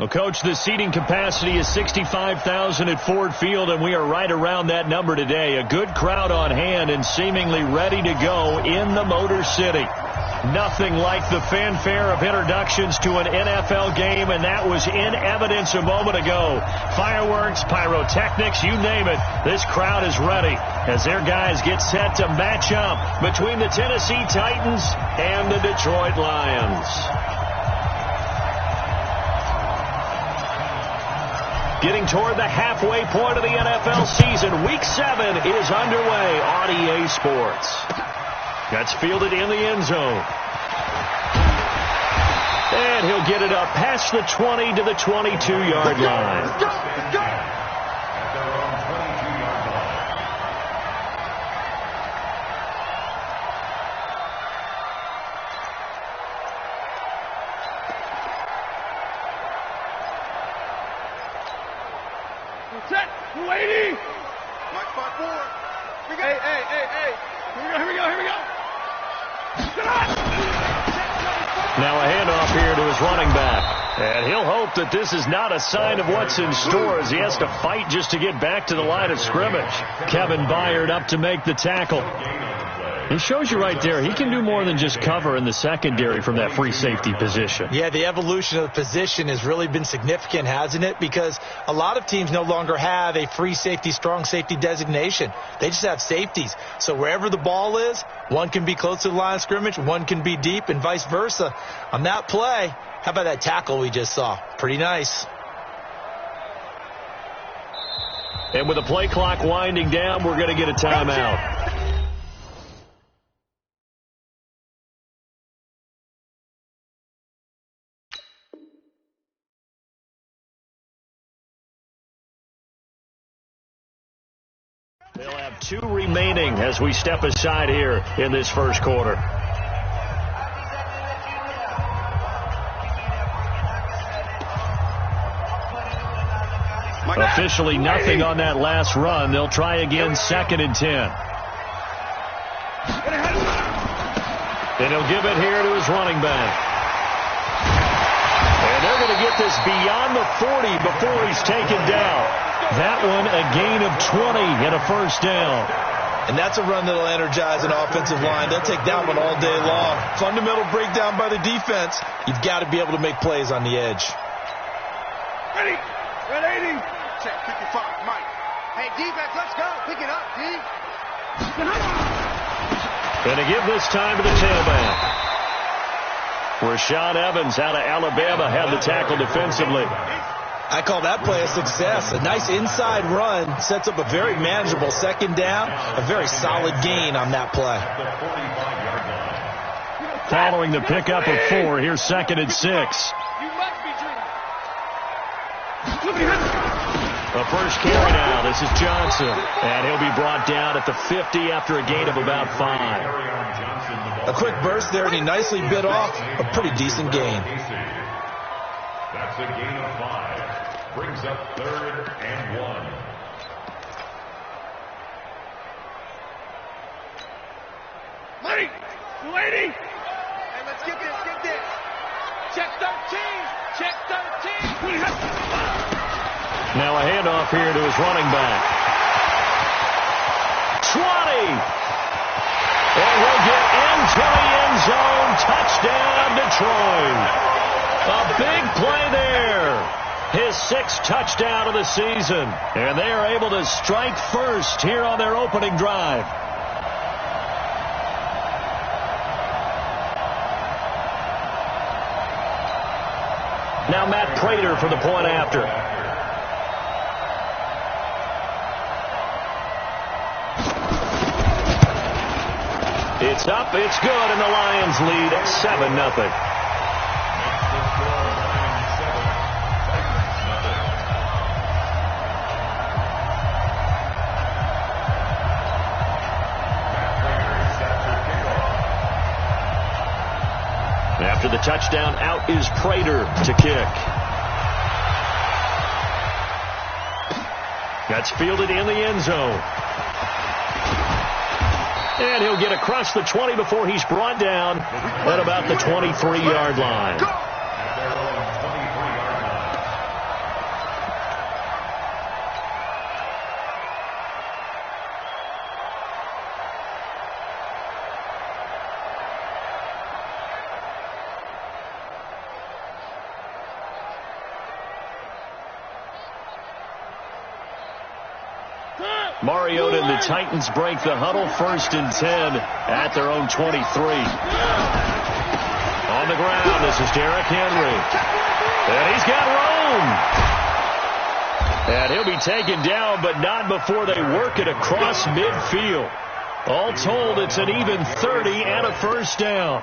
Well, Coach, the seating capacity is 65,000 at Ford Field, and we are right around that number today. A good crowd on hand and seemingly ready to go in the Motor City. Nothing like the fanfare of introductions to an NFL game, and that was in evidence a moment ago. Fireworks, pyrotechnics, you name it. This crowd is ready as their guys get set to match up between the Tennessee Titans and the Detroit Lions. Getting toward the halfway point of the NFL season, Week 7 is underway on EA Sports. That's fielded in the end zone. And he'll get it up past the 20 to the 22-yard line. Go. Set. 280. Mike 5-4. Hey. Here we go. Now a handoff here to his running back. And he'll hope that this is not a sign of what's in store as he has to fight just to get back to the line of scrimmage. Kevin Byard up to make the tackle. He shows you right there, he can do more than just cover in the secondary from that free safety position. Yeah, the evolution of the position has really been significant, hasn't it? Because a lot of teams no longer have a free safety, strong safety designation. They just have safeties. So wherever the ball is, one can be close to the line of scrimmage, one can be deep, and vice versa. On that play, how about that tackle we just saw? Pretty nice. And with the play clock winding down, we're going to get a timeout. They'll have 2 remaining as we step aside here in this first quarter. Officially nothing on that last run. They'll try again, 2nd and 10. And he'll give it here to his running back. And they're going to get this beyond the 40 before he's taken down. That one a gain of 20 and a first down. And that's a run that'll energize an offensive line. They'll take that one all day long. Fundamental breakdown by the defense. You've got to be able to make plays on the edge. Ready. 180. Check 55, Mike. Hey, defense, let's go. Pick it up, D. Going to give this time to the tailback. Rashaan Evans out of Alabama had the tackle defensively. I call that play a success. A nice inside run sets up a very manageable 2nd down. A very solid gain on that play. Following the pickup of 4, here's 2nd and 6. The first carry now. This is Johnson. And he'll be brought down at the 50 after a gain of about 5. A quick burst there, and he nicely bit off a pretty decent gain. That's a gain of 5. Brings up 3rd and 1. Mike, 280. Hey, let's get this. Check 13. Now a handoff here to his running back. 20. And he'll get into the end zone. Touchdown, Detroit. A big play there. His 6th touchdown of the season. And they are able to strike first here on their opening drive. Now Matt Prater for the point after. It's up, it's good, and the Lions lead at 7-0. After the touchdown, out is Prater to kick. That's fielded in the end zone. And he'll get across the 20 before he's brought down at about the 23-yard line. Mariota and the Titans break the huddle, 1st and 10 at their own 23. On the ground, this is Derrick Henry. And he's got room. And he'll be taken down, but not before they work it across midfield. All told, it's an even 30 and a 1st down.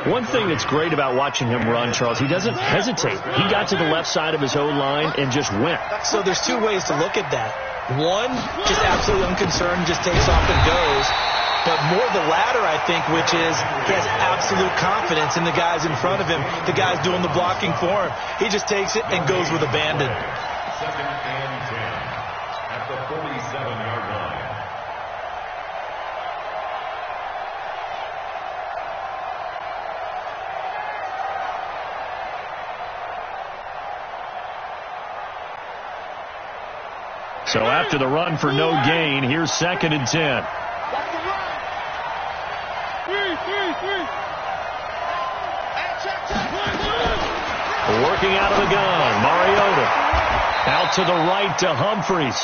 One thing that's great about watching him run, Charles, he doesn't hesitate. He got to the left side of his own line and just went. So there's two ways to look at that. One, just absolutely unconcerned, just takes off and goes. But more the latter, I think, which is he has absolute confidence in the guys in front of him, the guys doing the blocking for him. He just takes it and goes with abandon. 2nd and 10 at the 47-yard line. So after the run for no gain, here's 2nd and 10. Working out of the gun, Mariota. Out to the right to Humphries.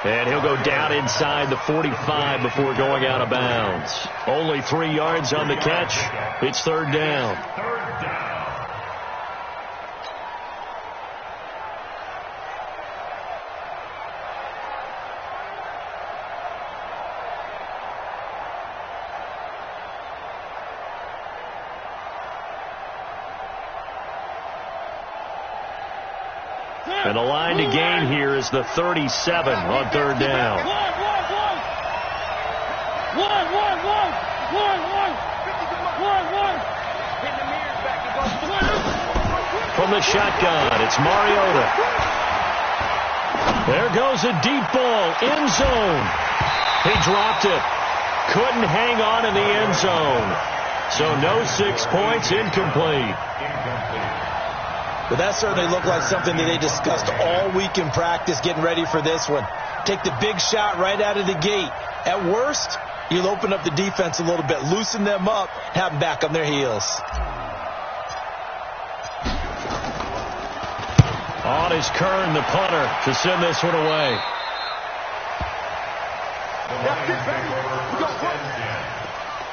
And he'll go down inside the 45 before going out of bounds. Only 3 yards on the catch. It's 3rd down. And the line to gain here is the 37 on 3rd down. From the shotgun, it's Mariota. There goes a deep ball, end zone. He dropped it. Couldn't hang on in the end zone. So no 6 points, incomplete. But that certainly looked like something that they discussed all week in practice getting ready for this one. Take the big shot right out of the gate. At worst, you'll open up the defense a little bit, loosen them up, have them back on their heels. On is Kern, the punter, to send this one away. The Lions take over 1st and 10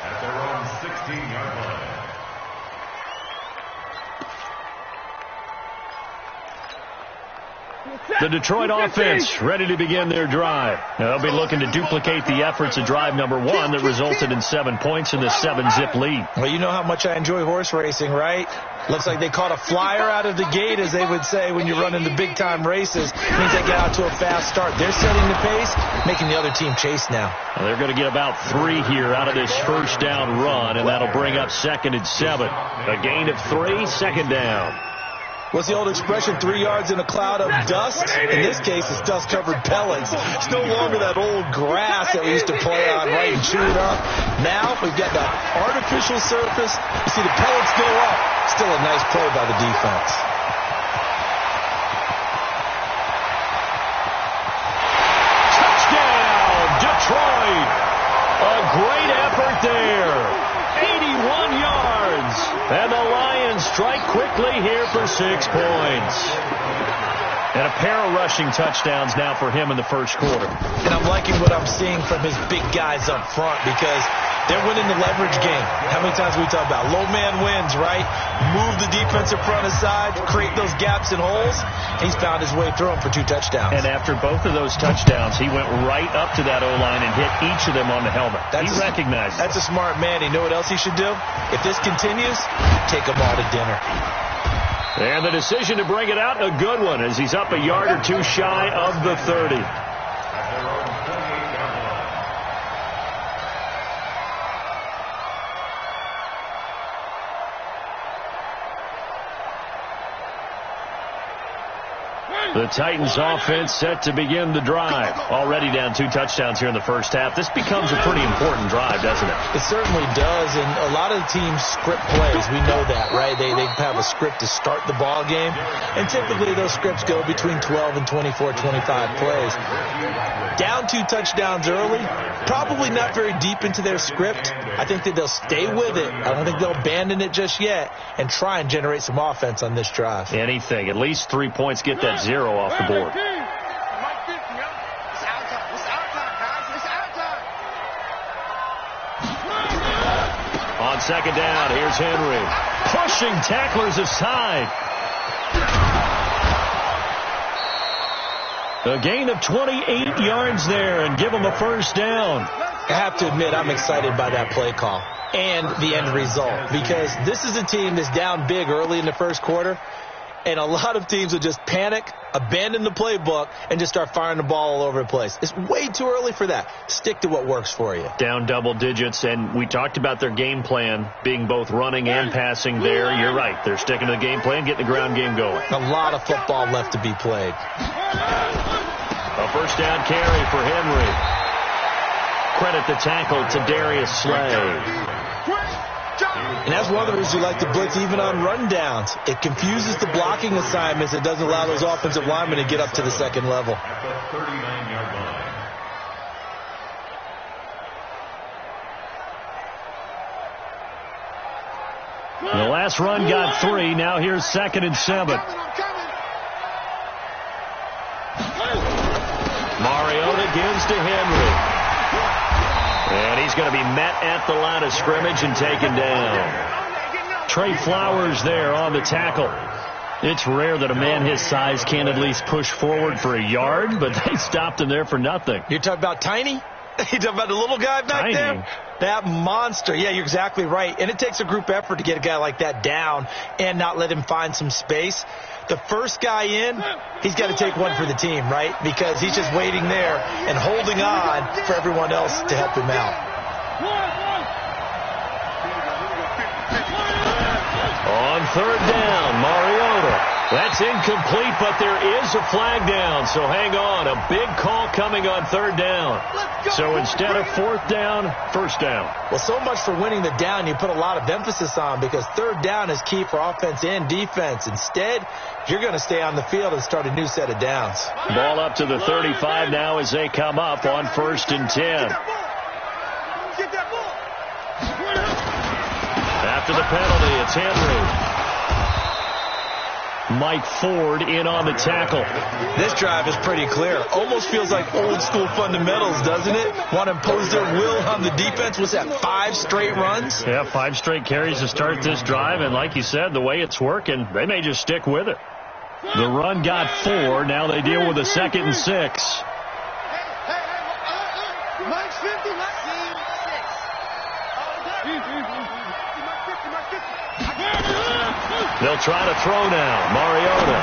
at their own 16-yard line. The Detroit offense ready to begin their drive. They'll be looking to duplicate the efforts of drive number 1 that resulted in 7 points in the 7-zip lead. Well, you know how much I enjoy horse racing, right? Looks like they caught a flyer out of the gate, as they would say when you're running the big-time races. It means they get out to a fast start. They're setting the pace, making the other team chase now. Well, they're going to get about 3 here out of this 1st down run, and that'll bring up 2nd and 7. A gain of 3, 2nd down. What's the old expression, 3 yards in a cloud of dust? In this case, it's dust-covered pellets. It's no longer that old grass that we used to play on, right, and chew it up. Now we've got the artificial surface. You see the pellets go up. Still a nice play by the defense. Touchdown, Detroit. A great effort there. 81 yards. And the Lions strike quickly here for 6 points. And a pair of rushing touchdowns now for him in the 1st quarter. And I'm liking what I'm seeing from his big guys up front, because they're winning the leverage game. How many times we talk about low man wins, right? Move the defensive front aside, create those gaps and holes. He's found his way through them for 2 touchdowns. And after both of those touchdowns, he went right up to that O-line and hit each of them on the helmet. He recognized it. That's a smart man. You know what else he should do? If this continues, take them all to dinner. And the decision to bring it out, a good one, as he's up a yard or 2 shy of the 30. The Titans offense set to begin the drive. Already down 2 touchdowns here in the 1st half. This becomes a pretty important drive, doesn't it? It certainly does, and a lot of the teams script plays. We know that, right? They have a script to start the ball game, and typically those scripts go between 12 and 24, 25 plays. Down 2 touchdowns early, probably not very deep into their script. I think that they'll stay with it. I don't think they'll abandon it just yet and try and generate some offense on this drive. Anything. At least 3 points, get that 0 off the board. On second down, here's Henry. Pushing tacklers aside. A gain of 28 yards there and give them a first down. I have to admit, I'm excited by that play call and the end result, because this is a team that's down big early in the first quarter, and a lot of teams will just panic, abandon the playbook, and just start firing the ball all over the place. It's way too early for that. Stick to what works for you. Down double digits, and we talked about their game plan being both running and passing there. You're right. They're sticking to the game plan, getting the ground game going. A lot of football left to be played. A first down carry for Henry. Credit the tackle to Darius Slay. And that's one of the reasons you like to blitz even on run downs. It confuses the blocking assignments. It doesn't allow those offensive linemen to get up to the second level. At the 39-yard line. The last run got 3. Now here's 2nd and 7. Mariota gives to Henry. And he's going to be met at the line of scrimmage and taken down. Trey Flowers there on the tackle. It's rare that a man his size can't at least push forward for a yard, but they stopped him there for nothing. You're talking about Tiny? You talking about the little guy back there? That monster. Yeah, you're exactly right. And it takes a group effort to get a guy like that down and not let him find some space. The first guy in, he's got to take one for the team, right? Because he's just waiting there and holding on for everyone else to help him out. On third down, Mariota. That's incomplete, but there is a flag down, so hang on. A big call coming on third down. So instead of fourth down, first down. Well, so much for winning the down you put a lot of emphasis on, because third down is key for offense and defense. Instead, you're going to stay on the field and start a new set of downs. Ball up to the 35 now as they come up on 1st and 10. After the penalty, it's Henry. Mike Ford in on the tackle. This drive is pretty clear. Almost feels like old school fundamentals, doesn't it? Want to impose their will on the defense. Was that 5 straight runs? Yeah, 5 straight carries to start this drive. And like you said, the way it's working, they may just stick with it. The run got 4. Now they deal with a 2nd and 6. Mike's 50, Mike's 6. They'll try to throw now. Mariota.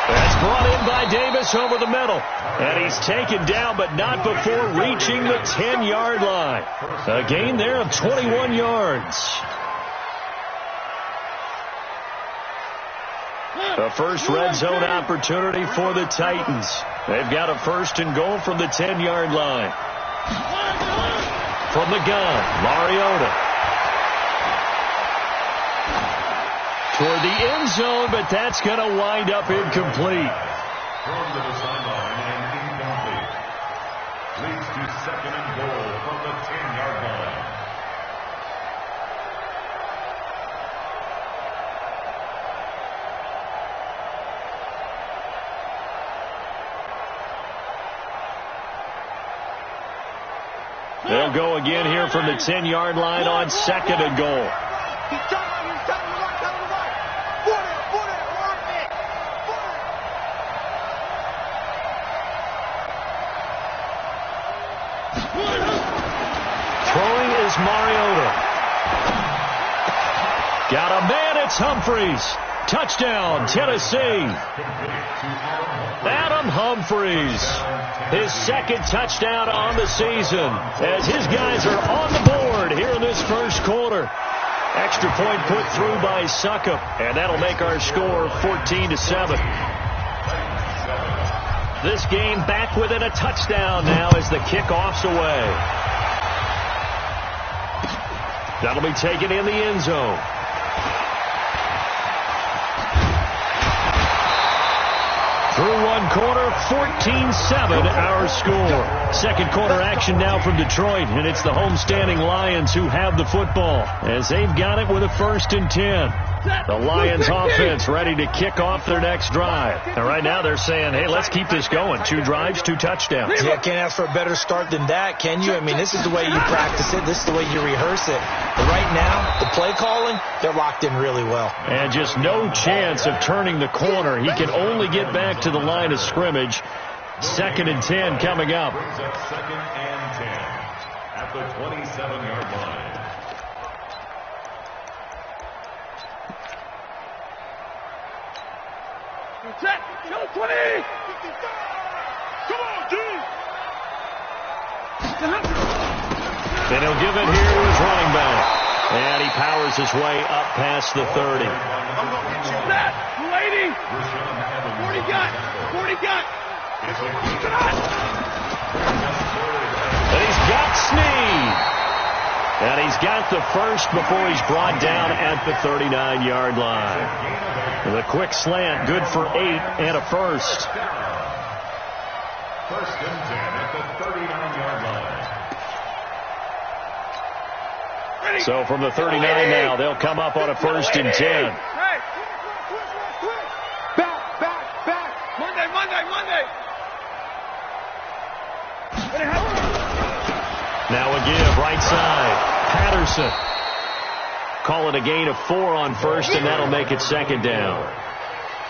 That's brought in by Davis over the middle. And he's taken down, but not before reaching the 10-yard line. A gain there of 21 yards. The first red zone opportunity for the Titans. They've got a 1st and goal from the 10-yard line. From the gun, Mariota. Toward the end zone, but that's going to wind up incomplete. Thrown to the sideline and incomplete. Leads to 2nd and goal from the 10-yard line. They'll go again here from the 10-yard line on 2nd and goal. Throwing is Mariota. Got a man, it's Humphries. Touchdown, Tennessee. Adam Humphries. His 2nd touchdown on the season as his guys are on the board here in this first quarter. Extra point put through by Suckup, and that'll make our score 14-7. This game back within a touchdown now as the kickoff's away. That'll be taken in the end zone. Through one quarter, 14-7 our score. Second quarter action now from Detroit, and it's the homestanding Lions who have the football as they've got it with a 1st and 10. The Lions offense ready to kick off their next drive. And right now they're saying, hey, let's keep this going. 2 drives, 2 touchdowns. Yeah, can't ask for a better start than that, can you? I mean, this is the way you practice it. This is the way you rehearse it. But right now, the play calling, they're locked in really well. And just no chance of turning the corner. He can only get back to the line of scrimmage. 2nd and 10 coming up. Brings up 2nd and 10 at the 27-yard line. Set. Go 20. 55. Come on, D. And he'll give it here to his running back. And he powers his way up past the 30. I'm going to get you that. 280. 40 got. 40 got. And he's got Snead. And he's got the first before he's brought down at the 39-yard line. The quick slant, good for 8 and a first. First and 10 at the 39-yard line. So from the 39 now, they'll come up on a 1st and 10. Back. Monday. Now a give, right side. Patterson. Call it a gain of 4 on first, and that'll make it 2nd down.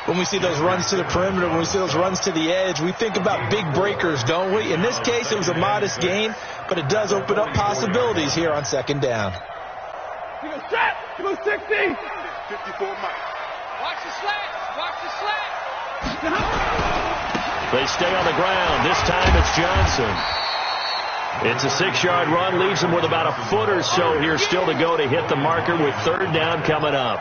When we see those runs to the perimeter, when we see those runs to the edge, we think about big breakers, don't we? In this case, it was a modest gain, but it does open up possibilities here on 2nd down. He goes set. He goes 60. 54 Mike. Watch the slant. They stay on the ground. This time it's Johnson. It's a 6-yard run, leaves him with about a foot or so here still to go to hit the marker with 3rd down coming up.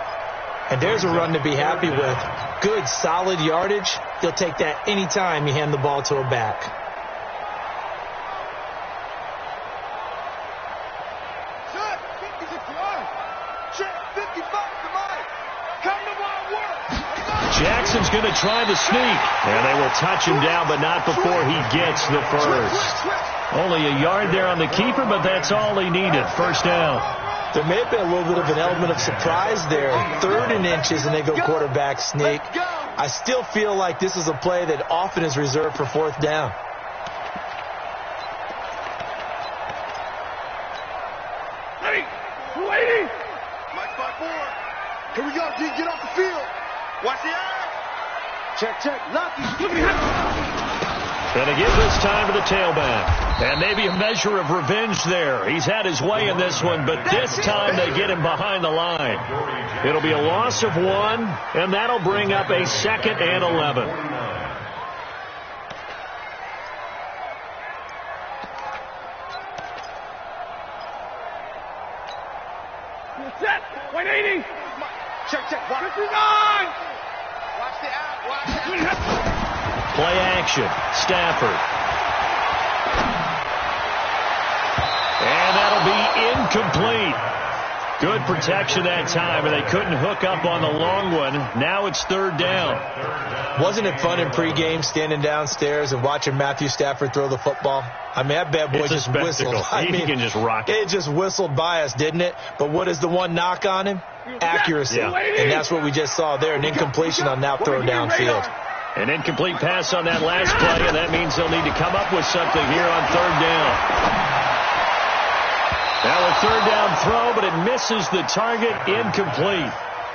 And there's a run to be happy with. Good, solid yardage. He'll take that any time you hand the ball to a back. Set. 50 to drive. Check. 55 to Mike. Come to my work. Jackson's going to try the sneak. And they will touch him down, but not before he gets the first. Only a yard there on the keeper, but that's all he needed. 1st down. There may have been a little bit of an element of surprise there. 3rd and inches, and they go quarterback sneak. I still feel like this is a play that often is reserved for 4th down. Ready. 280. Mike 5-4. Here we go, D. Get off the field. Watch the eye. Check. Lucky. Look at him. And to give this time to the tailback. And maybe a measure of revenge there. He's had his way in this one, but this time they get him behind the line. It'll be a loss of 1, and that'll bring up a 2nd and 11. Set. 180. Check. 59. Watch the out. Play action. Stafford. And that'll be incomplete. Good protection that time, and they couldn't hook up on the long one. Now it's 3rd down. Wasn't it fun in pregame standing downstairs and watching Matthew Stafford throw the football? I mean, that bad boy just whistled. He can just rock it. It just whistled by us, didn't it? But what is the one knock on him? Accuracy. Yeah. And that's what we just saw there, an incompletion on that throw downfield. An incomplete pass on that last play, and that means they'll need to come up with something here on 3rd down. Now a 3rd down throw, but it misses the target, incomplete.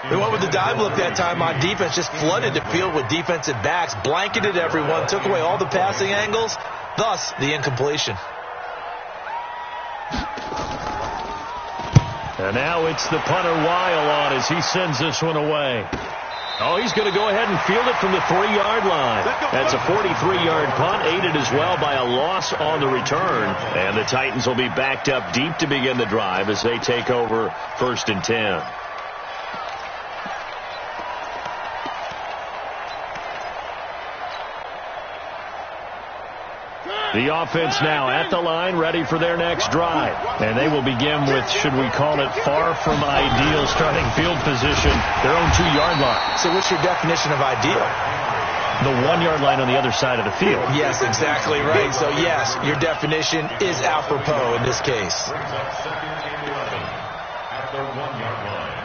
They went with the dive look that time on defense, just flooded the field with defensive backs, blanketed everyone, took away all the passing angles, thus the incompletion. And now it's the punter Weil on as he sends this one away. Oh, he's going to go ahead and field it from the 3-yard line. That's a 43-yard punt, aided as well by a loss on the return. And the Titans will be backed up deep to begin the drive as they take over 1st and 10. The offense now at the line, ready for their next drive. And they will begin with, should we call it, far from ideal starting field position, their own 2-yard line. So what's your definition of ideal? The 1-yard line on the other side of the field. Yes, exactly right. So, yes, your definition is apropos in this case. Brings up 2nd and 11 at the 1-yard line.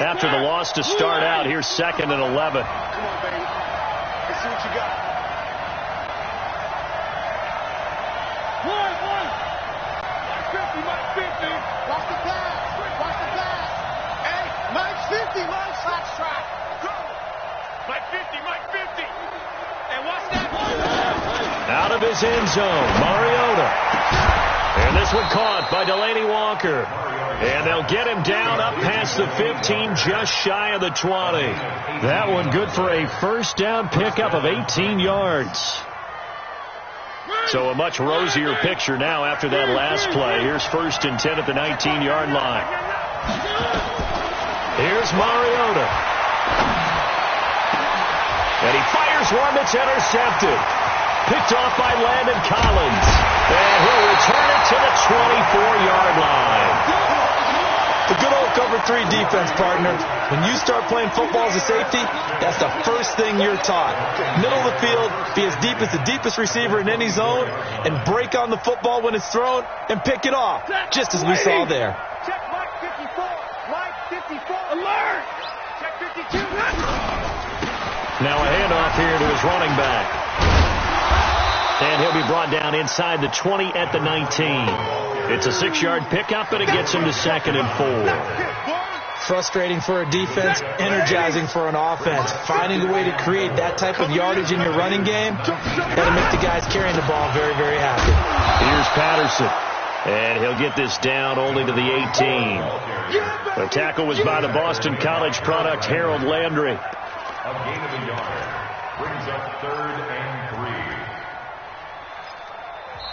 after the loss to start out. Here's 2nd and 11. Come on, baby. Let's see what you got. One. Mike 50. Watch the pass. Hey, Mike 50. Mike slash track. Go. Mike 50. And watch that one. Out of his end zone, Mariota. And this one caught by Delaney Walker. And they'll get him down up past the 15, just shy of the 20. That one good for a first down pickup of 18 yards. So a much rosier picture now after that last play. Here's 1st and 10 at the 19-yard line. Here's Mariota. And he fires one that's intercepted. Picked off by Landon Collins. And he'll return it to the 24-yard line. The good old cover 3 defense, partner. When you start playing football as a safety, that's the first thing you're taught. Middle of the field, be as deep as the deepest receiver in any zone, and break on the football when it's thrown and pick it off, just as we saw there. Check Mike 54. Mike 54. Alert. Check 52. Now a handoff here to his running back. And he'll be brought down inside the 20 at the 19. It's a 6-yard pickup, and it gets him to 2nd and 4. Frustrating for a defense, energizing for an offense. Finding a way to create that type of yardage in your running game, that'll make the guys carrying the ball very, very happy. Here's Patterson. And he'll get this down only to the 18. The tackle was by the Boston College product, Harold Landry. A gain of a yard. Brings up 3rd and 3.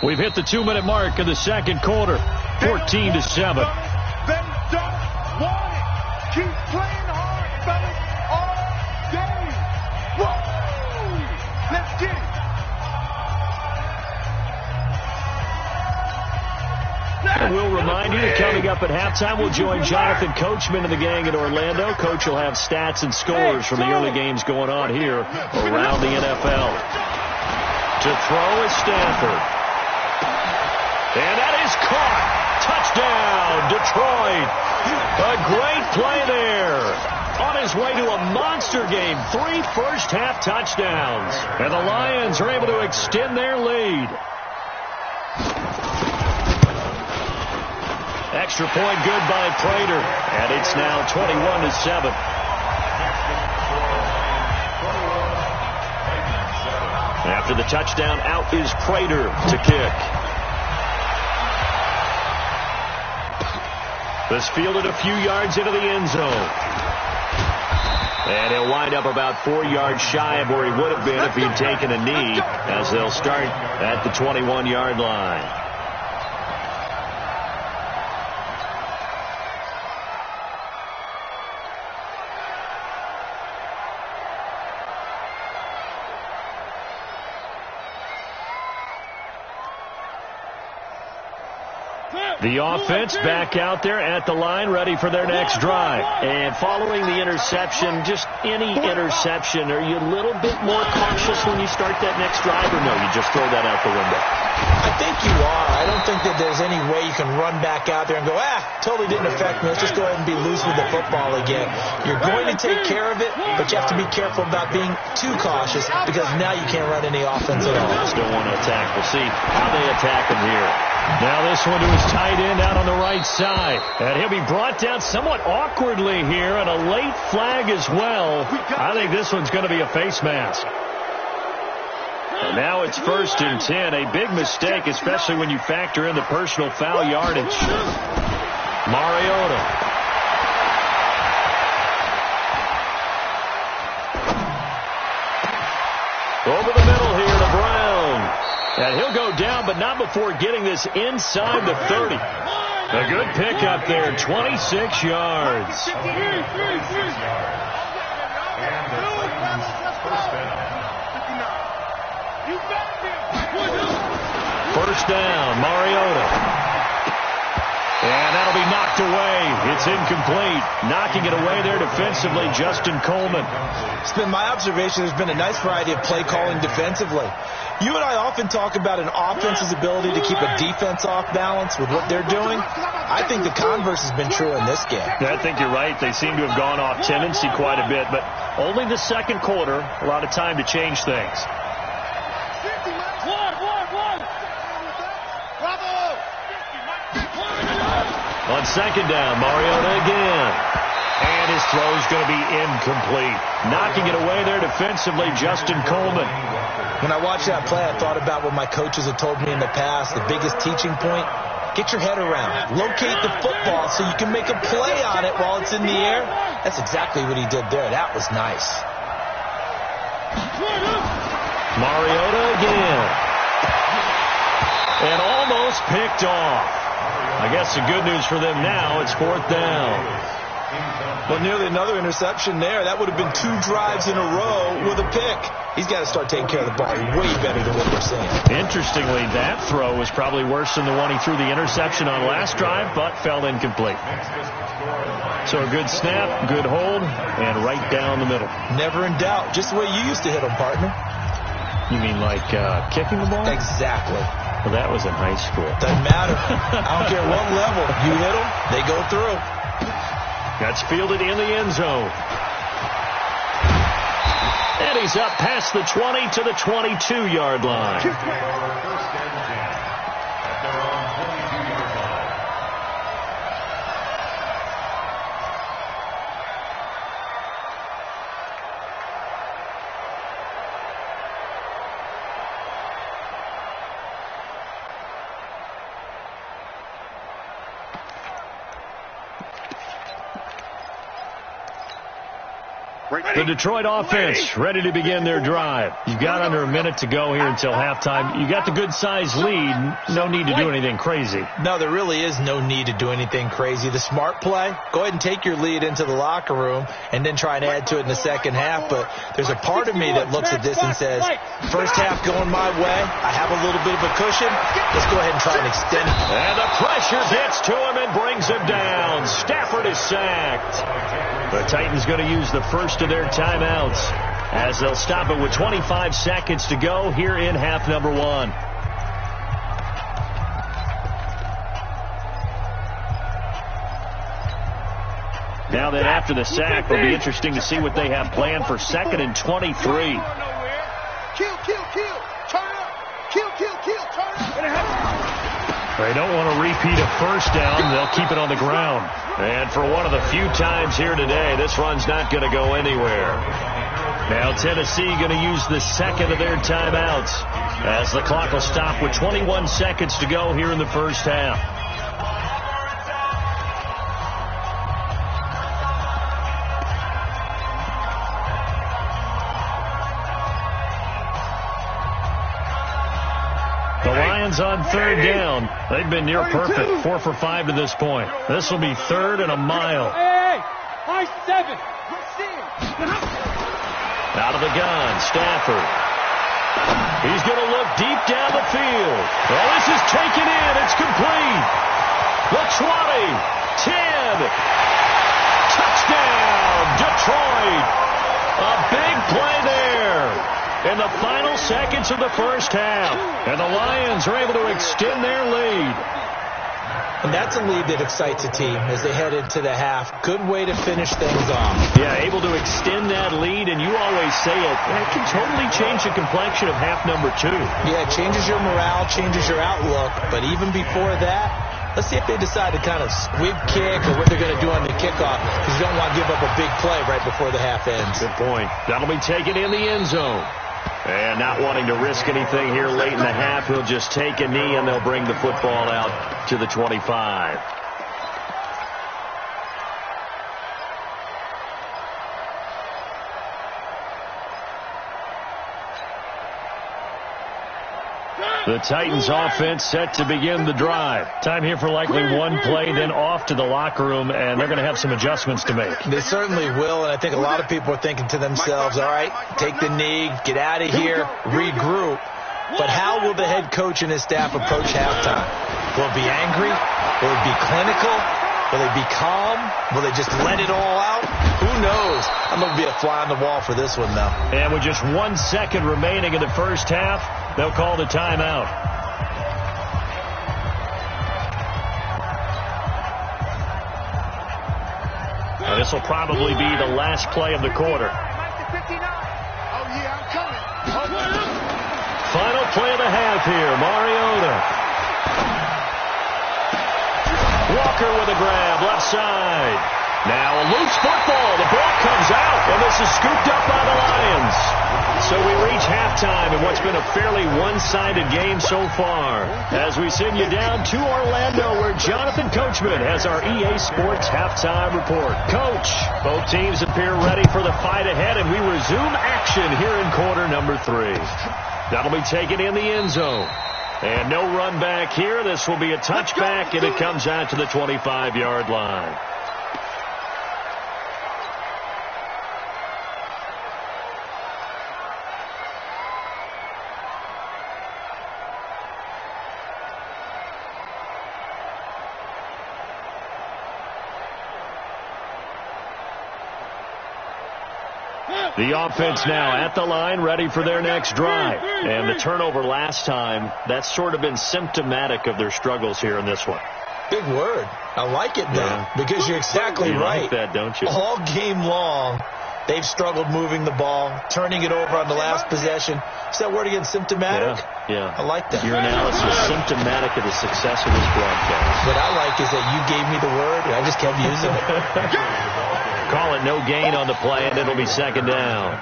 We've hit the 2-minute mark of the second quarter. 14-7. They don't want it. Keep playing hard, fellas, all day. Woo! Let's get it. And we'll remind you that coming up at halftime, we'll join Jonathan Coachman and the gang in Orlando. Coach will have stats and scores from the early games going on here around the NFL. To throw is Stafford. And that is caught. Touchdown, Detroit. A great play there. On his way to a monster game. 3 first-half touchdowns. And the Lions are able to extend their lead. Extra point good by Prater. And it's now 21-7. After the touchdown, out is Prater to kick. This fielded a few yards into the end zone. And he'll wind up about 4 yards shy of where he would have been if he'd taken a knee, as they'll start at the 21-yard line. The offense back out there at the line, ready for their next drive. And following the interception, just any interception, are you a little bit more cautious when you start that next drive, or no, you just throw that out the window? I think you are. I don't think that there's any way you can run back out there and go, totally didn't affect me. Let's just go ahead and be loose with the football again. You're going to take care of it, but you have to be careful about being too cautious, because now you can't run any offense at all. Still want to attack. We'll see how they attack him here. Now this one to his tight end out on the right side. And he'll be brought down somewhat awkwardly here, and a late flag as well. I think this one's going to be a face mask. And now it's 1st and 10. A big mistake, especially when you factor in the personal foul yardage. Mariota. Over the middle here to Brown. And he'll go down, but not before getting this inside the 30. A good pickup there, 26 yards. First down, Mariota. And that'll be knocked away. It's incomplete. Knocking it away there defensively, Justin Coleman. It's been my observation there's been a nice variety of play calling defensively. You and I often talk about an offense's ability to keep a defense off balance with what they're doing. I think the converse has been true in this game. I think you're right. They seem to have gone off tendency quite a bit, but only the second quarter, a lot of time to change things. On second down, Mariota again. And his throw's going to be incomplete. Knocking it away there defensively, Justin Coleman. When I watched that play, I thought about what my coaches have told me in the past. The biggest teaching point, get your head around. Locate the football so you can make a play on it while it's in the air. That's exactly what he did there. That was nice. Mariota again. And almost picked off. I guess the good news for them now, it's fourth down. Well, nearly another interception there. That would have been 2 drives in a row with a pick. He's got to start taking care of the ball way better than what we're seeing. Interestingly, that throw was probably worse than the one he threw the interception on last drive, but fell incomplete. So a good snap, good hold, and right down the middle. Never in doubt. Just the way you used to hit them, partner. You mean like kicking the ball? Exactly. Well, that was in high school. Doesn't matter. I don't care what level. You hit them, they go through. That's fielded in the end zone. And he's up past the 20 to the 22-yard line. The Detroit offense ready to begin their drive. You've got under a minute to go here until halftime. You got the good-sized lead. No need to do anything crazy. No, there really is no need to do anything crazy. The smart play, go ahead and take your lead into the locker room and then try and add to it in the second half. But there's a part of me that looks at this and says, first half going my way. I have a little bit of a cushion. Let's go ahead and try and extend it. And the pressure gets to him and brings him down. Stafford is sacked. The Titans going to use the first of their timeouts as they'll stop it with 25 seconds to go here in half number 1. Now then, after the sack, it'll be interesting to see what they have planned for 2nd and 23. Kill, turn up. Kill, turn up. They don't want to repeat a first down. They'll keep it on the ground. And for one of the few times here today, this run's not going to go anywhere. Now Tennessee going to use the second of their timeouts as the clock will stop with 21 seconds to go here in the first half. The Lions on 3rd down. They've been near perfect, 4 for 5 to this point. This will be 3rd and a mile. High 7. Out of the gun, Stafford. He's going to look deep down the field. Well, this is taken in. It's complete. The 20, 10. Touchdown, Detroit. A big play there in the final seconds of the first half. And the Lions are able to extend their lead. And that's a lead that excites a team as they head into the half. Good way to finish things off. Yeah, able to extend that lead, and you always say it can totally change the complexion of half number 2. Yeah, it changes your morale, changes your outlook. But even before that, let's see if they decide to kind of squib kick or what they're going to do on the kickoff, because you don't want to give up a big play right before the half ends. Good point. That'll be taken in the end zone. And not wanting to risk anything here late in the half, he'll just take a knee and they'll bring the football out to the 25. The Titans offense set to begin the drive. Time here for likely one play, then off to the locker room, and they're going to have some adjustments to make. They certainly will, and I think a lot of people are thinking to themselves, all right, take the knee, get out of here, regroup. But how will the head coach and his staff approach halftime? Will it be angry? Will it be clinical? Will they be calm? Will they just let it all out? Who knows? I'm going to be a fly on the wall for this one, though. And with just 1 second remaining in the first half, they'll call the timeout. And this will probably be the last play of the quarter. Final play of the half here. Mariota. Walker with a grab, left side. Now a loose football. The ball comes out, and this is scooped up by the Lions. So we reach halftime in what's been a fairly one-sided game so far. As we send you down to Orlando, where Jonathan Coachman has our EA Sports halftime report. Coach, both teams appear ready for the fight ahead, and we resume action here in quarter number 3. That'll be taken in the end zone. And no run back here. This will be a touchback, and it comes out to the 25-yard line. The offense now at the line, ready for their next drive. And the turnover last time, that's sort of been symptomatic of their struggles here in this one. Big word. I like it, though, because you're exactly right. You like that, don't you? All game long, they've struggled moving the ball, turning it over on the last possession. Is that word again, symptomatic? Yeah. I like that. Your analysis is symptomatic of the success of this broadcast. What I like is that you gave me the word, and I just kept using it. Call it no gain on the play, and it'll be second down.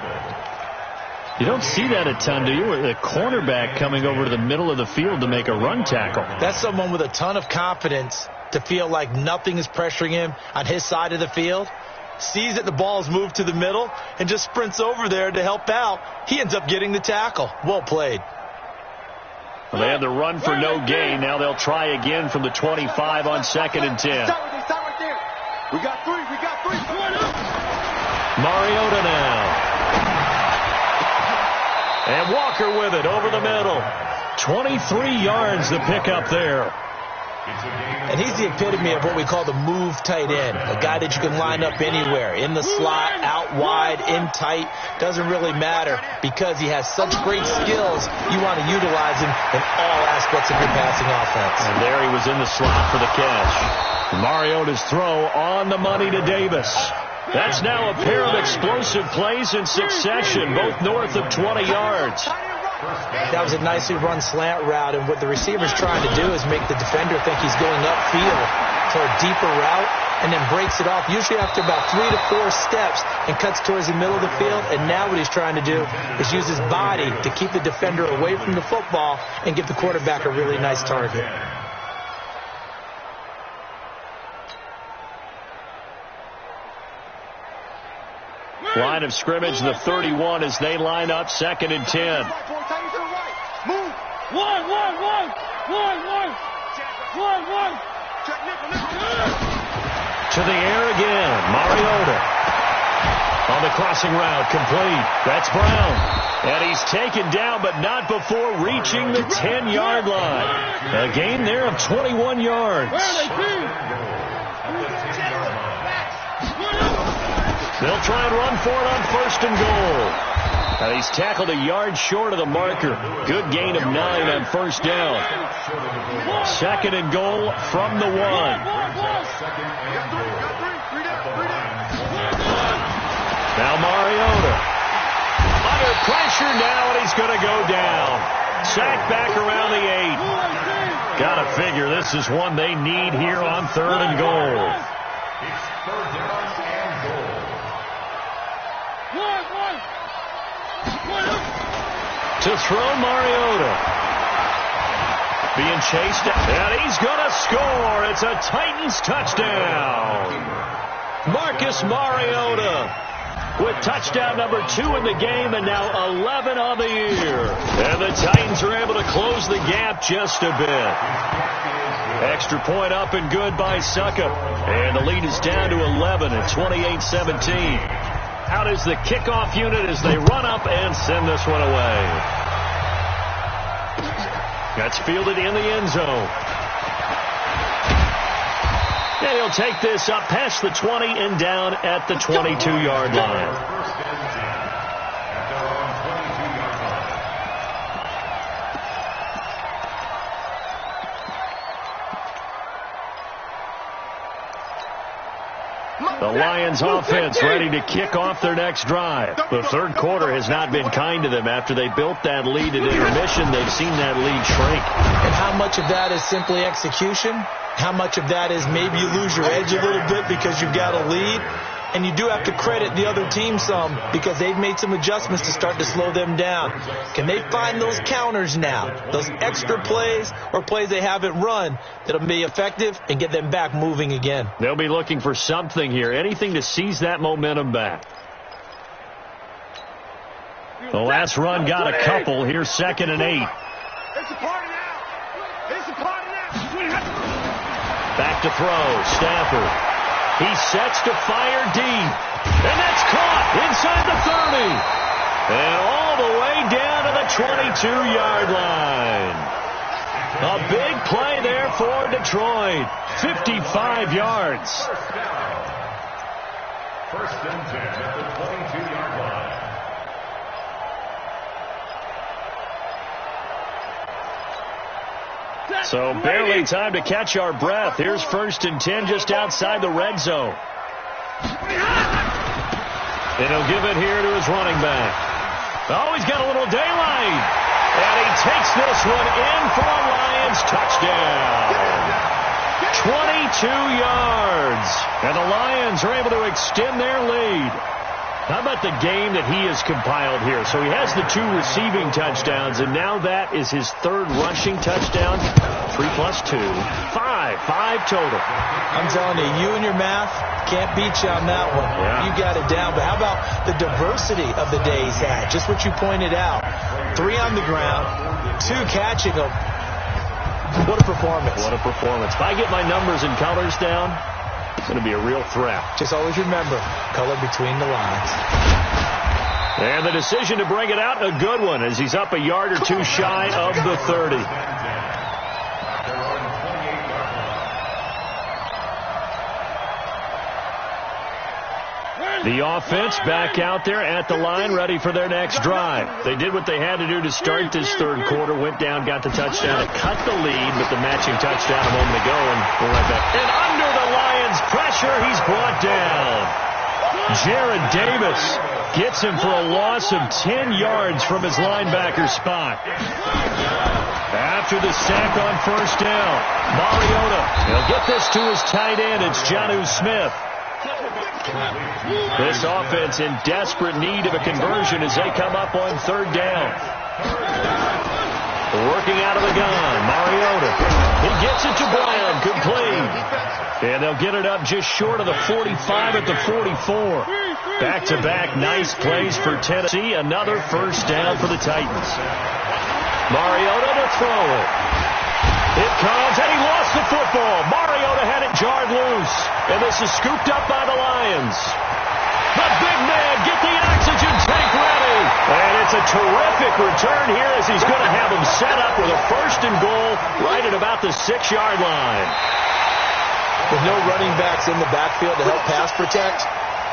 You don't see that a ton, do you? The cornerback coming over to the middle of the field to make a run tackle. That's someone with a ton of confidence to feel like nothing is pressuring him on his side of the field. Sees that the ball is moved to the middle and just sprints over there to help out. He ends up getting the tackle. Well played. Well, they had the run for no gain. Now they'll try again from the 25 on 2nd and 10. Stop right there. We got three. Mariota now. And Walker with it over the middle. 23 yards the pickup there. And he's the epitome of what we call the move tight end. A guy that you can line up anywhere. In the slot, out wide, in tight. Doesn't really matter because he has such great skills. You want to utilize him in all aspects of your passing offense. And there he was in the slot for the catch. Mariota's throw on the money to Davis. That's now a pair of explosive plays in succession, both north of 20 yards. That was a nicely run slant route, and what the receiver's trying to do is make the defender think he's going upfield for a deeper route and then breaks it off, usually after about 3 to 4 steps, and cuts towards the middle of the field. And now what he's trying to do is use his body to keep the defender away from the football and give the quarterback a really nice target. Line of scrimmage, the 31 as they line up 2nd and 10. Move. One. To the air again. Mariota. On the crossing route, complete. That's Brown. And he's taken down, but not before reaching the 10-yard line. A gain there of 21 yards. They'll try and run for it on 1st and goal. And he's tackled a yard short of the marker. Good gain of 9 on 1st down. 2nd and goal from the 1. Now Mariota. Under pressure now, and he's going to go down. Sacked back around the 8. Got to figure this is one they need here on 3rd and goal. It's 3rd down and goal. To throw Mariota. Being chased, and he's going to score. It's a Titans touchdown. Marcus Mariota with touchdown number 2 in the game, and now 11 on the year. And the Titans are able to close the gap just a bit. Extra point up and good by Suckup. And the lead is down to 11 at 28-17. Out is the kickoff unit as they run up and send this one away. That's fielded in the end zone. And he'll take this up past the 20 and down at the 22-yard line. First and 10 at their own 22-yard line. The Lions offense ready to kick off their next drive. The third quarter has not been kind to them. After they built that lead at intermission, they've seen that lead shrink. And how much of that is simply execution? How much of that is maybe you lose your edge a little bit because you've got a lead? And you do have to credit the other team some because they've made some adjustments to start to slow them down. Can they find those counters now, those extra plays or plays they haven't run that'll be effective and get them back moving again? They'll be looking for something here, anything to seize that momentum back. The last run got a couple. Here's 2nd and 8. It's a party now. It's a party now. Back to throw. Stafford. He sets to fire deep. And that's caught inside the 30. And all the way down to the 22-yard line. A big play there for Detroit. 55 yards. First and 10 at the 22-yard line. So barely time to catch our breath. Here's 1st and 10 just outside the red zone. And he'll give it here to his running back. Oh, he's got a little daylight. And he takes this one in for a Lions touchdown. 22 yards. And the Lions are able to extend their lead. How about the game that he has compiled here? So he has the 2 receiving touchdowns, and now that is his 3rd rushing touchdown. 3 plus 2, 5 total. I'm telling you, you and your math can't beat you on that one. Yeah. You got it down. But how about the diversity of the day he's had? Just what you pointed out. 3 on the ground, 2 catching them. What a performance. What a performance. If I get my numbers and colors down, it's going to be a real threat. Just always remember, color between the lines. And the decision to bring it out, a good one, as he's up a yard or 2 shy of the 30. The offense back out there at the line, ready for their next drive. They did what they had to do to start this third quarter, went down, got the touchdown to cut the lead, but the matching touchdown a moment ago, and we're right back. And under the Lions' pressure, he's brought down. Jared Davis gets him for a loss of 10 yards from his linebacker spot. After the sack on 1st down, Mariota, he'll get this to his tight end. It's Jonnu Smith. This offense in desperate need of a conversion as they come up on 3rd down. Working out of the gun, Mariota. He gets it to Brown, complete. And they'll get it up just short of the 45 at the 44. Back-to-back nice plays for Tennessee. Another 1st down for the Titans. Mariota to throw it. It comes, and he lost the football. Mariota had it jarred loose. And this is scooped up by the Lions. The big man, get the oxygen tank ready. And it's a terrific return here as he's going to have him set up with a 1st and goal right at about the 6-yard line. With no running backs in the backfield to help pass protect,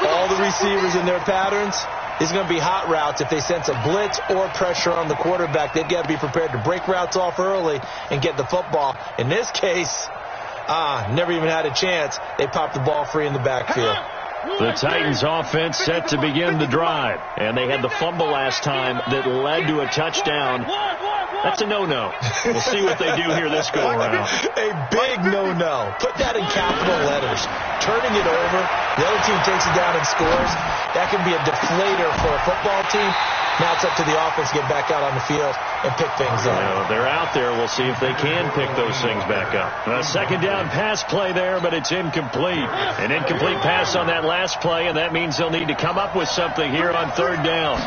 all the receivers in their patterns, it's going to be hot routes. If they sense a blitz or pressure on the quarterback, they've got to be prepared to break routes off early and get the football. In this case, never even had a chance. They popped the ball free in the backfield. The Titans offense set to begin the drive. And they had the fumble last time that led to a touchdown. That's a no-no. We'll see what they do here this go-around. A big no-no. Put that in capital letters. Turning it over, the other team takes it down and scores. That can be a deflator for a football team. Now it's up to the offense to get back out on the field and pick things up. They're out there. We'll see if they can pick those things back up. A 2nd down pass play there, but it's incomplete. An incomplete pass on that last play, and that means they'll need to come up with something here on 3rd down.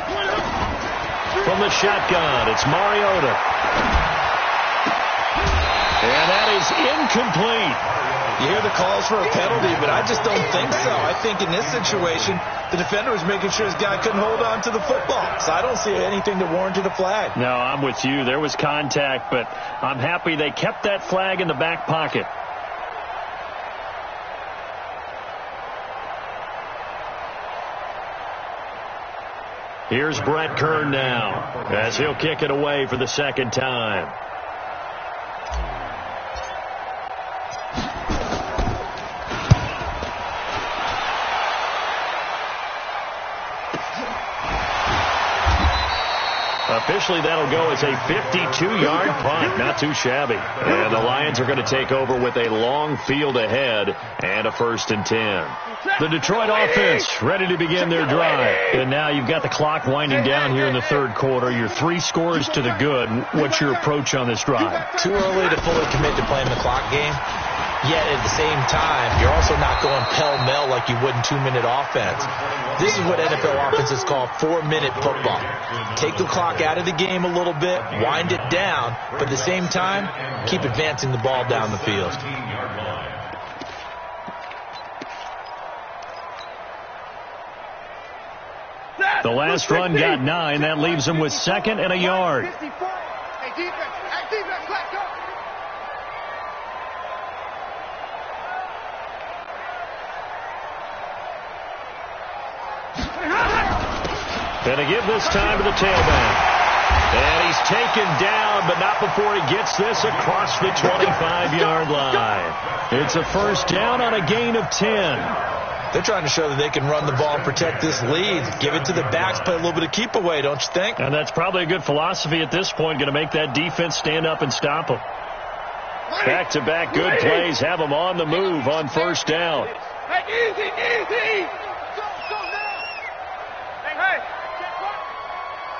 From the shotgun, it's Mariota. And that is incomplete. You hear the calls for a penalty, but I just don't think so. I think in this situation, the defender was making sure his guy couldn't hold on to the football. So I don't see anything that warranted a flag. No, I'm with you. There was contact, but I'm happy they kept that flag in the back pocket. Here's Brett Kern now, as he'll kick it away for the second time. Officially, that'll go as a 52-yard punt. Not too shabby. And the Lions are going to take over with a long field ahead and a 1st and 10. The Detroit offense ready to begin their drive. And now you've got the clock winding down here in the third quarter. You're 3 scores to the good. What's your approach on this drive? Too early to fully commit to playing the clock game. Yet at the same time, you're also not going pell-mell like you would in 2-minute offense. This is what NFL offenses call 4-minute football. Take the clock out of the game a little bit, wind it down, but at the same time, keep advancing the ball down the field. The last run got 9. That leaves them with 2nd and a yard. Gonna give this time to the tailback. And he's taken down, but not before he gets this across the 25-yard line. It's a 1st down on a gain of 10. They're trying to show that they can run the ball and protect this lead. Give it to the backs, play a little bit of keep away, don't you think? And that's probably a good philosophy at this point. Going to make that defense stand up and stop them. Back-to-back good plays have them on the move on 1st down. Easy. Hey.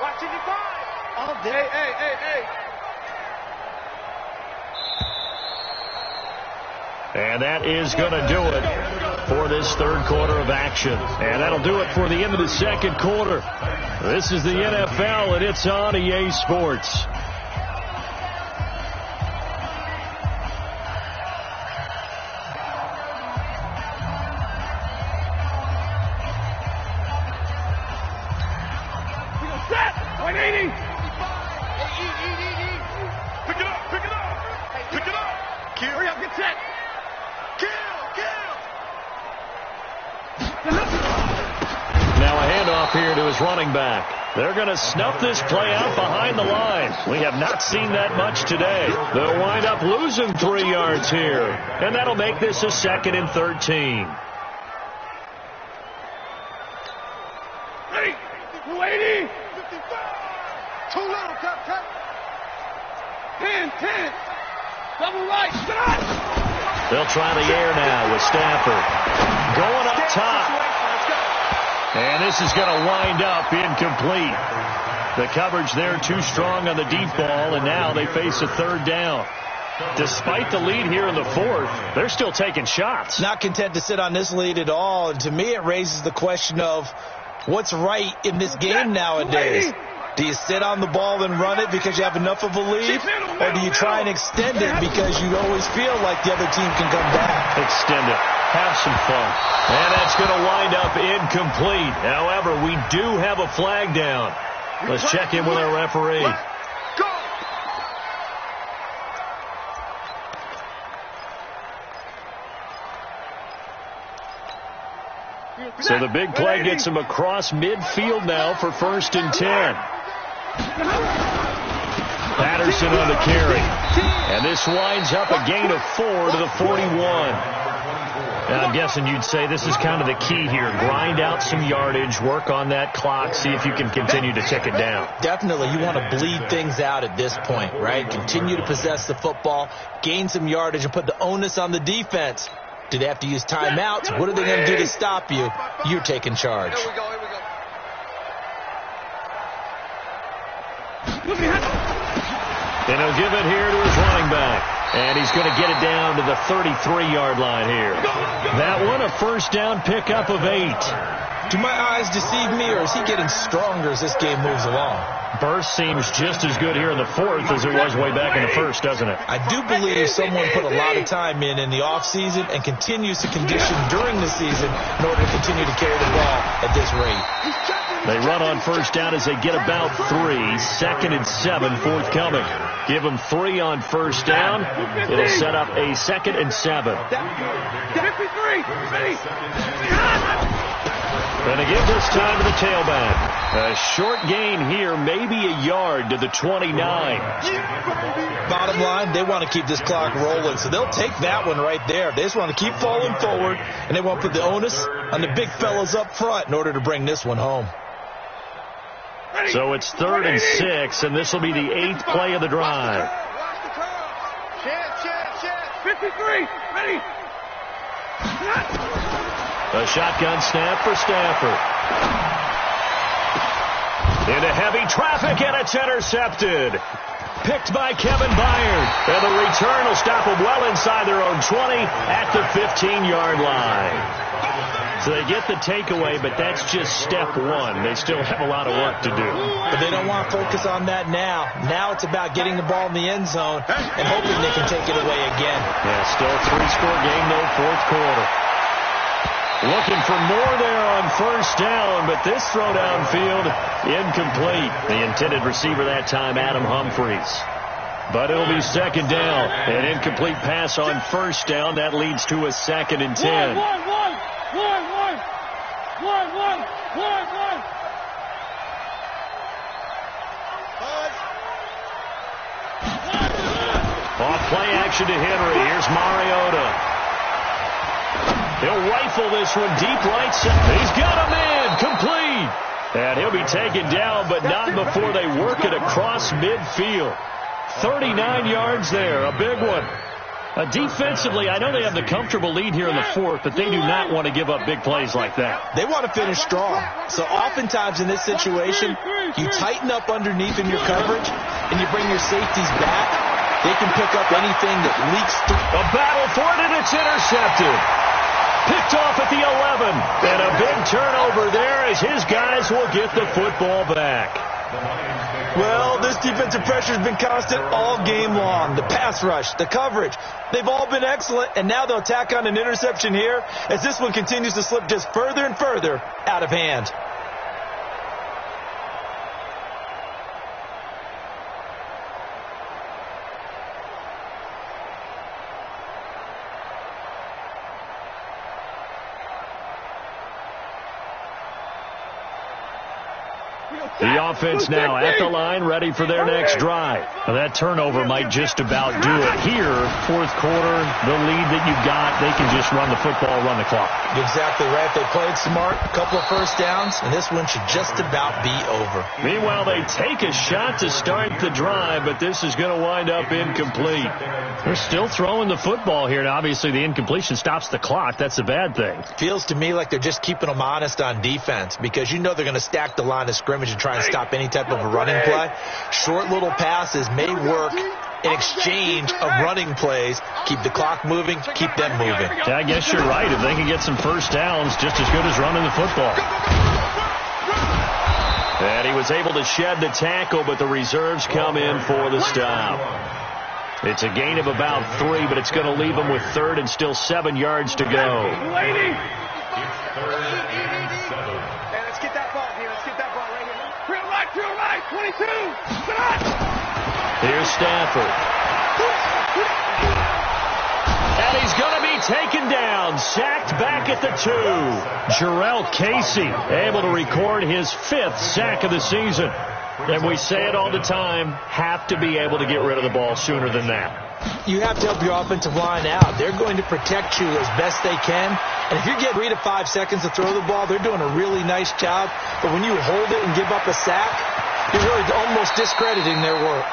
Watch it, all day. Hey. And that is going to do it for this third quarter of action. And that'll do it for the end of the second quarter. This is the NFL, and it's on EA Sports. Here to his running back. They're going to snuff this play out behind the line. We have not seen that much today. They'll wind up losing 3 yards here. And that'll make this a 2nd and 13. Ready? 280. 55. Too little, cut. 10. Double right. They'll try the air now with Stafford. Going up top. And this is going to wind up incomplete. The coverage there too strong on the deep ball, and now they face a 3rd down. Despite the lead here in the 4th, they're still taking shots. Not content to sit on this lead at all, and to me it raises the question of what's right in this game nowadays. Do you sit on the ball and run it because you have enough of a lead, or do you try and extend it because you always feel like the other team can come back? Extend it. Have some fun. And that's going to wind up incomplete. However, we do have a flag down. Let's check in with our referee. So the big play gets him across midfield now for 1st and 10. Patterson on the carry. And this winds up a gain of 4 to the 41. I'm guessing you'd say this is kind of the key here. Grind out some yardage, work on that clock, see if you can continue to tick it down. Definitely. You want to bleed things out at this point, right? Continue to possess the football, gain some yardage, and put the onus on the defense. Do they have to use timeouts? What are they going to do to stop you? You're taking charge. Here we go. And he'll give it here to his running back. And he's going to get it down to the 33-yard line here. That one, a 1st down pickup of 8. Do my eyes deceive me, or is he getting stronger as this game moves along? Burst seems just as good here in the fourth as it was way back in the first, doesn't it? I do believe someone put a lot of time in the offseason and continues to condition during the season in order to continue to carry the ball at this rate. They run on first down as they get about 3. 2nd and 7 forthcoming. Give them 3 on first down. It'll set up a 2nd and 7. 53. Ready. And they give this time to the tailback. A short gain here, maybe a yard to the 29. Bottom line, they want to keep this clock rolling, so they'll take that one right there. They just want to keep falling forward, and they want to put the onus on the big fellas up front in order to bring this one home. So it's 3rd and 6, and this will be the 8th play of the drive. 53. Ready. A shotgun snap for Stafford. Into heavy traffic, and it's intercepted. Picked by Kevin Byard. And the return will stop them well inside their own 20 at the 15-yard line. So they get the takeaway, but that's just step 1. They still have a lot of work to do. But they don't want to focus on that now. Now it's about getting the ball in the end zone and hoping they can take it away again. Yeah, still a 3-score game, though, fourth quarter. Looking for more there on first down, but this throw downfield incomplete. The intended receiver that time, Adam Humphries. But it'll be 2nd down. An incomplete pass on first down. That leads to a 2nd and 10. Off play action to Henry. Here's Mariota. He'll rifle this one deep right side. He's got a man complete. And he'll be taken down, but not before they work it across midfield. 39 yards there, a big one. Defensively, I know they have the comfortable lead here in the fourth, but they do not want to give up big plays like that. They want to finish strong. So oftentimes in this situation, you tighten up underneath in your coverage, and you bring your safeties back. They can pick up anything that leaks through. A battle for it, and it's intercepted. Picked off at the 11. And a big turnover there as his guys will get the football back. Well, this defensive pressure has been constant all game long. The pass rush, the coverage, they've all been excellent, and now they'll tack on an interception here as this one continues to slip just further and further out of hand. The offense now at the line, ready for their next drive. Now that turnover might just about do it. Here, fourth quarter, the lead that you've got, they can just run the football, run the clock. Exactly right. They played smart, a couple of first downs, and this one should just about be over. Meanwhile, they take a shot to start the drive, but this is going to wind up incomplete. They're still throwing the football here, and obviously the incompletion stops the clock. That's a bad thing. Feels to me like they're just keeping them honest on defense because you know they're going to stack the line of scrimmage and try and stop any type of a running play. Short little passes may work in exchange of running plays. Keep the clock moving, keep them moving. Yeah, I guess you're right. If they can get some first downs, just as good as running the football. And he was able to shed the tackle, but the reserves come in for the stop. It's a gain of about 3, but it's going to leave them with 3rd and still 7 yards to go. Hey, let's get that ball here. Let's get that ball right here. Drill right, 22. Here's Stafford. And he's going to be taken down, sacked back at the 2. Jarrell Casey able to record his 5th sack of the season. And we say it all the time, have to be able to get rid of the ball sooner than that. You have to help your offensive line out. They're going to protect you as best they can. And if you get 3 to 5 seconds to throw the ball, they're doing a really nice job. But when you hold it and give up a sack, you're really almost discrediting their work.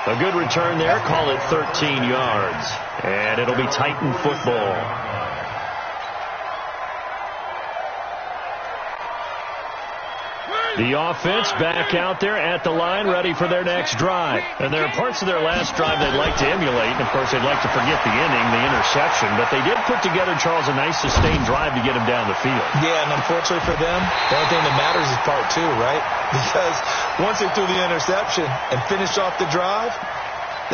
A good return there, call it 13 yards. And it'll be Titan football. The offense back out there at the line, ready for their next drive. And there are parts of their last drive they'd like to emulate. And, of course, they'd like to forget the inning, the interception. But they did put together, Charles, a nice sustained drive to get him down the field. Yeah, and unfortunately for them, the only thing that matters is part two, right? Because once they threw the interception and finished off the drive,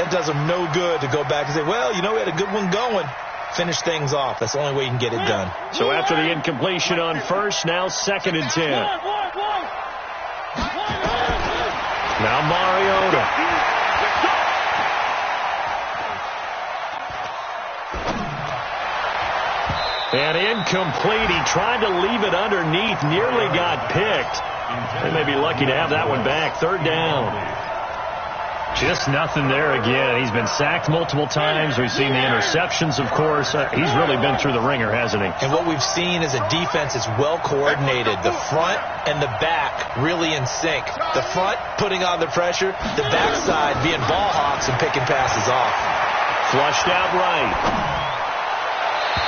that does them no good to go back and say, well, you know, we had a good one going. Finish things off. That's the only way you can get it done. So after the incompletion on first, now 2nd and 10. Now Mariota. And incomplete. He tried to leave it underneath. Nearly got picked. They may be lucky to have that one back. 3rd down. Just nothing there again. He's been sacked multiple times. We've seen the interceptions, of course. He's really been through the ringer, hasn't he? And what we've seen is a defense that's well coordinated. The front and the back really in sync. The front putting on the pressure. The backside being ball hawks and picking passes off. Flushed out right.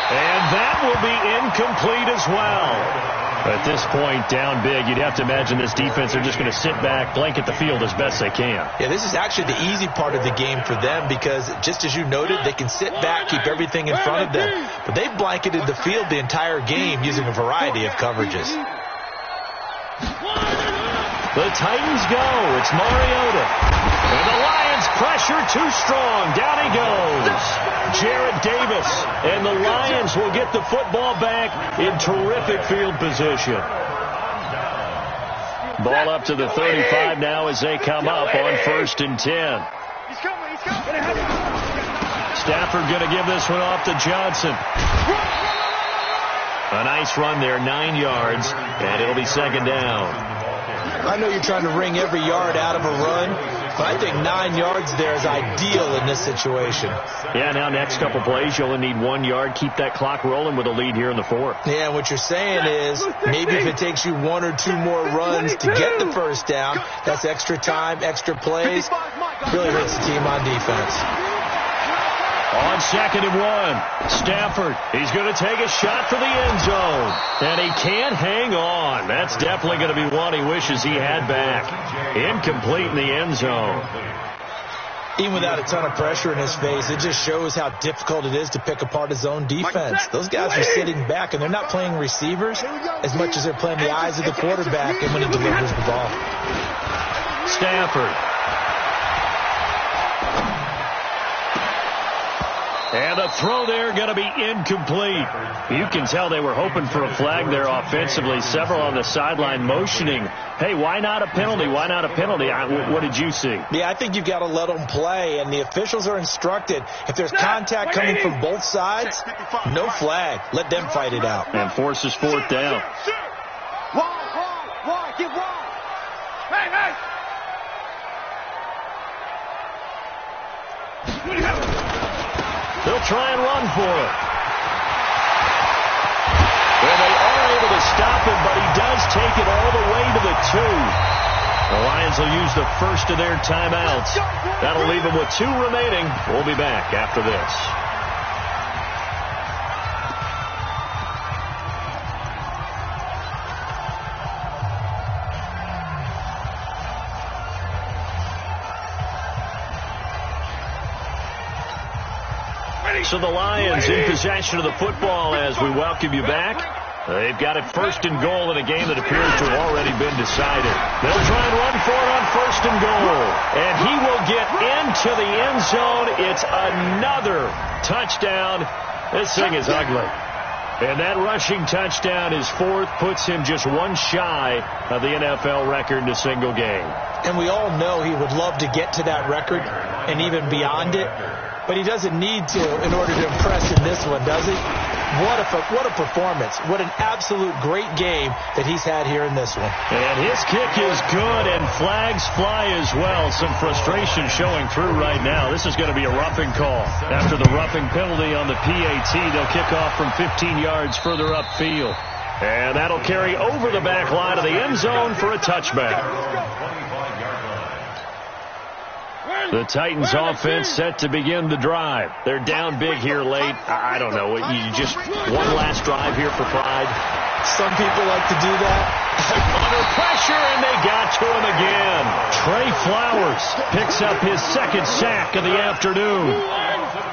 And that will be incomplete as well. At this point, down big, you'd have to imagine this defense, they're just going to sit back, blanket the field as best they can. Yeah, this is actually the easy part of the game for them because, just as you noted, they can sit back, keep everything in front of them. But they've blanketed the field the entire game using a variety of coverages. The Titans go. It's Mariota. And the Lions pressure too strong. Down he goes. Jarrett Davis. And the Lions will get the football back in terrific field position. Ball up to the 35 now as they come up on 1st and 10. Stafford going to give this one off to Johnson. A nice run there, 9 yards, and it'll be 2nd down. I know you're trying to wring every yard out of a run, but I think 9 yards there is ideal in this situation. Yeah, now next couple plays, you only need 1 yard. Keep that clock rolling with a lead here in the 4th. Yeah, what you're saying is maybe if it takes you 1 or 2 more runs to get the 1st down, that's extra time, extra plays. Really hurts the team on defense. On 2nd and 1, Stafford, he's going to take a shot for the end zone. And he can't hang on. That's definitely going to be one he wishes he had back. Incomplete in the end zone. Even without a ton of pressure in his face, it just shows how difficult it is to pick apart his own defense. Those guys are sitting back, and they're not playing receivers as much as they're playing the eyes of the quarterback and when he delivers the ball. Stafford. And the throw there going to be incomplete. You can tell they were hoping for a flag there offensively. Several on the sideline motioning, hey, why not a penalty? Why not a penalty? What did you see? Yeah, I think you've got to let them play, and the officials are instructed. If there's contact coming from both sides, no flag. Let them fight it out. And forces 4th down. Why? Get wide. Hey! They'll try and run for it. And they are able to stop him, but he does take it all the way to the 2. The Lions will use the first of their timeouts. That'll leave them with 2 remaining. We'll be back after this. So the Lions in possession of the football as we welcome you back. They've got it 1st and goal in a game that appears to have already been decided. They'll try and run for it on 1st and goal. And he will get into the end zone. It's another touchdown. This thing is ugly. And that rushing touchdown is 4th, puts him just 1 shy of the NFL record in a single game. And we all know he would love to get to that record and even beyond it. But he doesn't need to in order to impress in this one, does he? What a performance. What an absolute great game that he's had here in this one. And his kick is good, and flags fly as well. Some frustration showing through right now. This is going to be a roughing call. After the roughing penalty on the PAT, they'll kick off from 15 yards further upfield. And that'll carry over the back line of the end zone for a touchback. The Titans offense set to begin the drive. They're down big here late. I don't know. You just one last drive here for pride. Some people like to do that. Under pressure, and they got to him again. Trey Flowers picks up his second sack of the afternoon.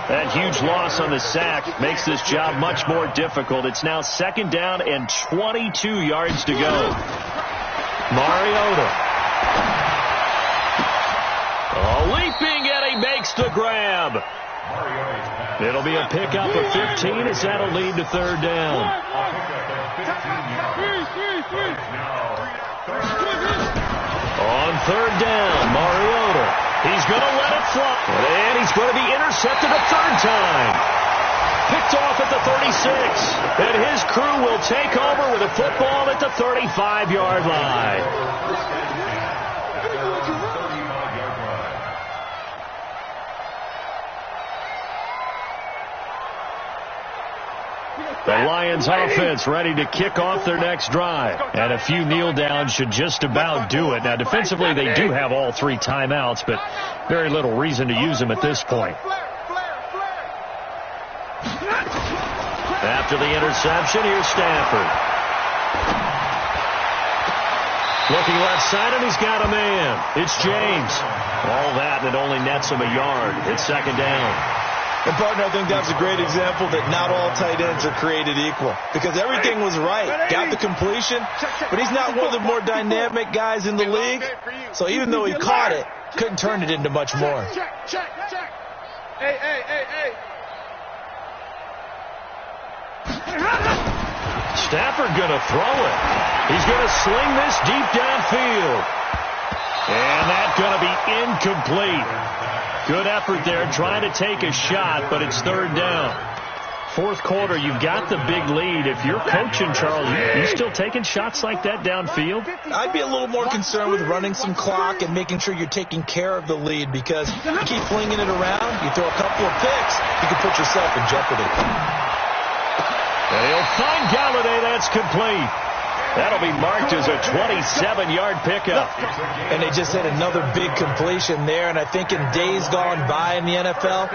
That huge loss on the sack makes this job much more difficult. It's now second down and 22 yards to go. Mariota. Leaping, and he makes the grab. It'll be a pickup of 15 as that'll lead to third down. On third down, Mariota. He's going to let it fly. And he's going to be intercepted a third time. Picked off at the 36. And his crew will take over with a football at the 35-yard line. The Lions offense ready to kick off their next drive. And a few kneel downs should just about do it. Now, defensively, they do have all three timeouts, but very little reason to use them at this point. After the interception, here's Stafford. Looking left side, and he's got a man. It's James. All that, and it only nets him a yard. It's second down. And, partner, I think that's a great example that not all tight ends are created equal. Because everything was right. Got the completion, but he's not one of the more dynamic guys in the league. So even though he caught it, couldn't turn it into much more. Hey. Stafford going to throw it. He's going to sling this deep downfield. And that's going to be incomplete. Good effort there, trying to take a shot, but it's third down. Fourth quarter, you've got the big lead. If you're coaching, Charles, you still taking shots like that downfield? I'd be a little more concerned with running some clock and making sure you're taking care of the lead, because you keep flinging it around, you throw a couple of picks, you can put yourself in jeopardy. And he'll find Galladay. That's complete. That'll be marked as a 27-yard pickup. And they just had another big completion there. And I think in days gone by in the NFL,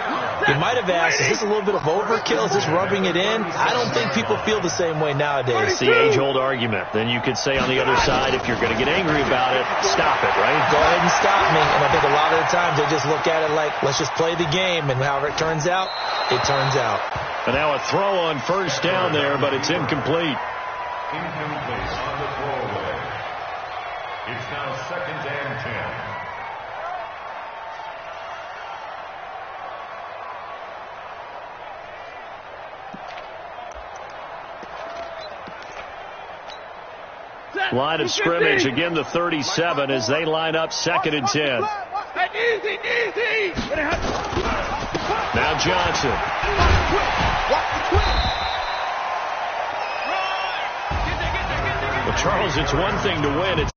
you might have asked, is this a little bit of overkill? Is this rubbing it in? I don't think people feel the same way nowadays. It's the age-old argument. Then you could say on the other side, if you're going to get angry about it, stop it, right? Go ahead and stop me. And I think a lot of the times they just look at it like, let's just play the game. And however it turns out, it turns out. And now a throw on first down there, but it's incomplete. Incomplete on the throwaway. It's now second and 10. Line of scrimmage, again the 37 as they line up second and 10. Now Johnson. Well, Charles, it's one thing to win. It's